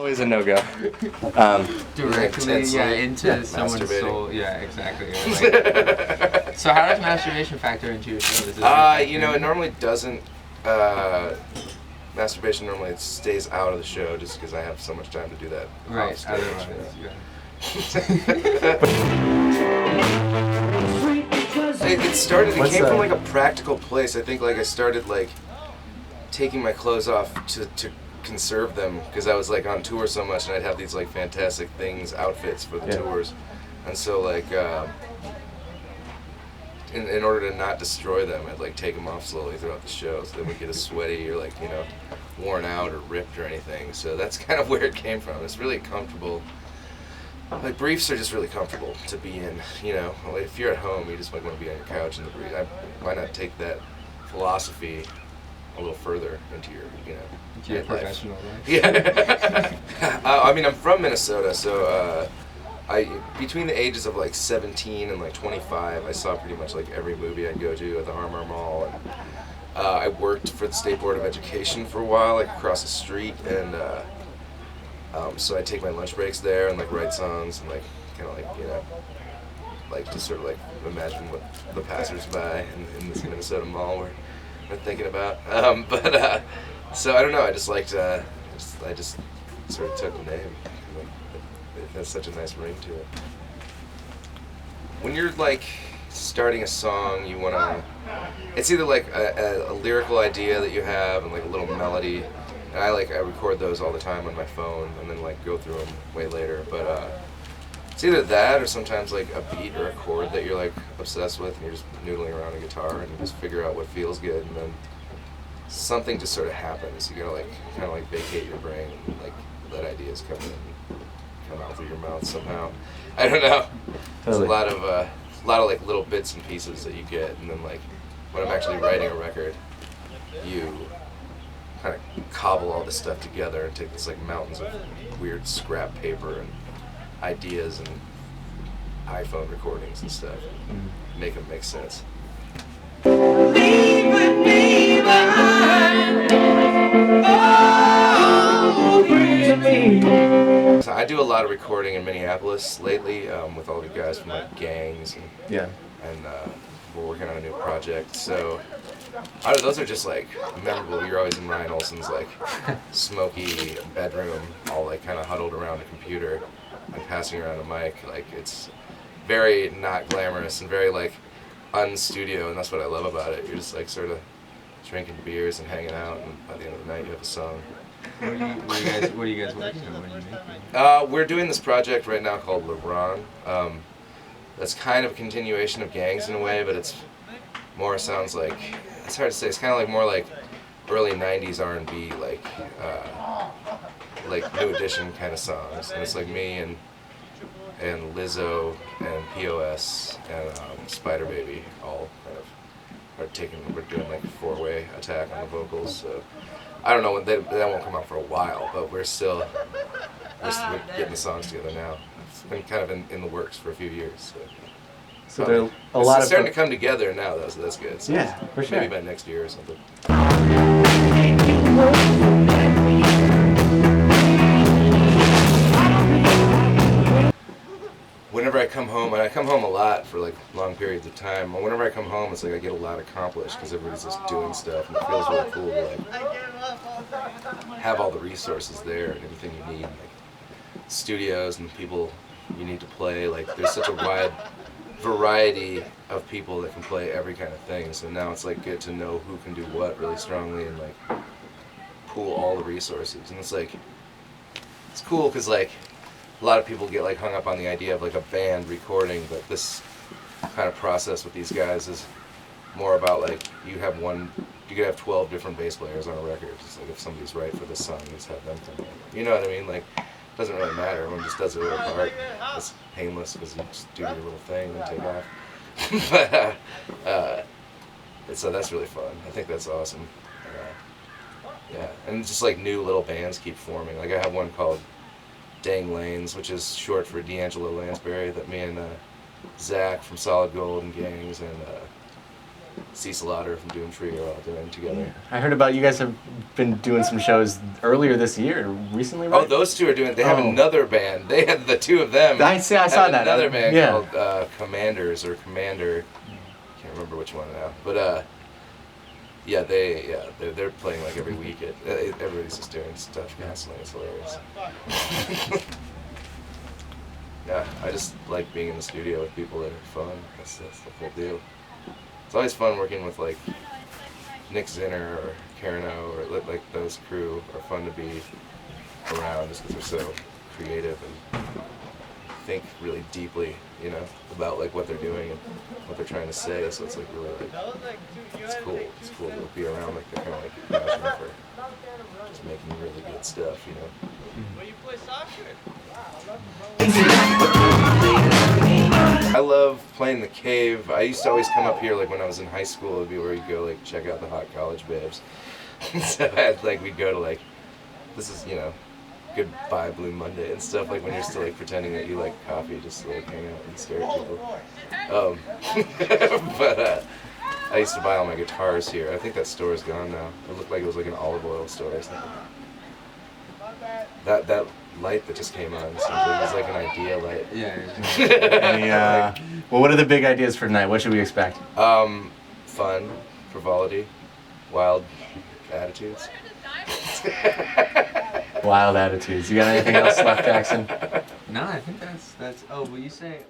always a no-go. Directly, yeah, into someone's soul. Yeah, exactly. Like, so how does masturbation factor into your show? You know, it normally doesn't. Masturbation normally stays out of the show just because I have so much time to do that. Right. It came from like a practical place. I think like I started like taking my clothes off to conserve them because I was like on tour so much and I'd have these like fantastic outfits for the tours, and so like in order to not destroy them, I'd like take them off slowly throughout the show so they wouldn't get as sweaty or like, you know, worn out or ripped or anything. So that's kind of where it came from. It's really comfortable. Like briefs are just really comfortable to be in, you know. Like, if you're at home, you just might want to be on your couch in the brief. Why not take that philosophy a little further into your, you know, into your professional life? Yeah. I mean, I'm from Minnesota, so between the ages of like 17 and like 25, I saw pretty much like every movie I'd go to at the Har Mar Mall, and I worked for the State Board of Education for a while, like across the street, and so I take my lunch breaks there and like write songs and like kind of like, you know, like just sort of like imagine what the passersby in this Minnesota mall were thinking about. So I don't know. I just liked. I just sort of took the name. It has such a nice ring to it. When you're like starting a song, you wanna. It's either like a lyrical idea that you have and like a little melody. And I record those all the time on my phone and then like go through them way later. But it's either that or sometimes like a beat or a chord that you're like obsessed with and you're just noodling around a guitar and you just figure out what feels good, and then something just sort of happens. You gotta like kind of like vacate your brain and like let ideas come in and come out through your mouth somehow. I don't know. There's a lot of like little bits and pieces that you get, and then like when I'm actually writing a record, you kind of cobble all this stuff together and take this like mountains of weird scrap paper and ideas and iPhone recordings and stuff, and make them make sense. Leave with me behind. Oh, bring me. So I do a lot of recording in Minneapolis lately with all the guys from like gangs and we're working on a new project. So those are just like memorable. You're always in Ryan Olsen's like smoky bedroom, all like kind of huddled around a computer and passing around a mic. Like it's very not glamorous and very like unstudio, and that's what I love about it. You're just like sort of drinking beers and hanging out, and by the end of the night you have a song. What are you guys working on? What are you making? We're doing this project right now called LeBron. That's kind of a continuation of Gangs in a way, but it's more sounds like, it's hard to say, it's kind of like more like early 90s R&B, like New Edition kind of songs. And it's like me and Lizzo and POS and Spider Baby all kind of are we're doing like a 4-way attack on the vocals. So I don't know when that won't come out for a while, but we're getting the songs together now. It's been kind of in the works for a few years. So there are a lot it's starting to come together now, though, so that's good. So yeah, for sure. Maybe by next year or something. Whenever I come home, and I come home a lot for like long periods of time, and whenever I come home, it's like I get a lot accomplished because everybody's just doing stuff, and it feels really cool to like have all the resources there and everything you need, like studios and people you need to play. Like there's such a wide variety of people that can play every kind of thing, so now it's like good to know who can do what really strongly and like pool all the resources. And it's like it's cool because like a lot of people get like hung up on the idea of like a band recording, but this kind of process with these guys is more about like you could have 12 different bass players on a record. It's like if somebody's right for this song, just have them come in. You know what I mean? Like it doesn't really matter. Everyone just does their little part. It's painless because you just do your little thing and take off. So that's really fun. I think that's awesome. Yeah, and just like new little bands keep forming. Like I have one called Dang Lanes, which is short for D'Angelo Lansbury, that me and Zach from Solid Gold and Gangs and Cecil Otter from Doomtree are all doing together. I heard about you guys have been doing some shows earlier this year, recently, right? Oh, those two are doing. They have another band. They had the two of them. I saw that. Another band yeah. called Commanders or Commander. Can't remember which one now. But they're playing like every week. Everybody's just doing stuff constantly. It's hilarious. Yeah, I just like being in the studio with people that are fun. That's the whole deal. It's always fun working with like Nick Zinner or Karen O or like those crew are fun to be around just because they're so creative and think really deeply, you know, about like what they're doing and what they're trying to say. So it's like really like it's cool. It's cool to be around like they're kind of like passionate for just making really good stuff, you know. Well, you play soccer. I love playing the Cave. I used to always come up here like when I was in high school. It'd be where you go like check out the hot college babes. So we'd go to like, this is, you know, Goodbye Blue Monday and stuff, like when you're still like pretending that you like coffee just to like hang out and stare at people. But I used to buy all my guitars here. I think that store is gone now. It looked like it was like an olive oil store or something. That light that just came on seems like it was like an idea light. Yeah. Well, what are the big ideas for tonight? What should we expect? Fun, frivolity, wild attitudes. Wild attitudes. You got anything else left, Jackson? No, I think that's. Oh, will you say?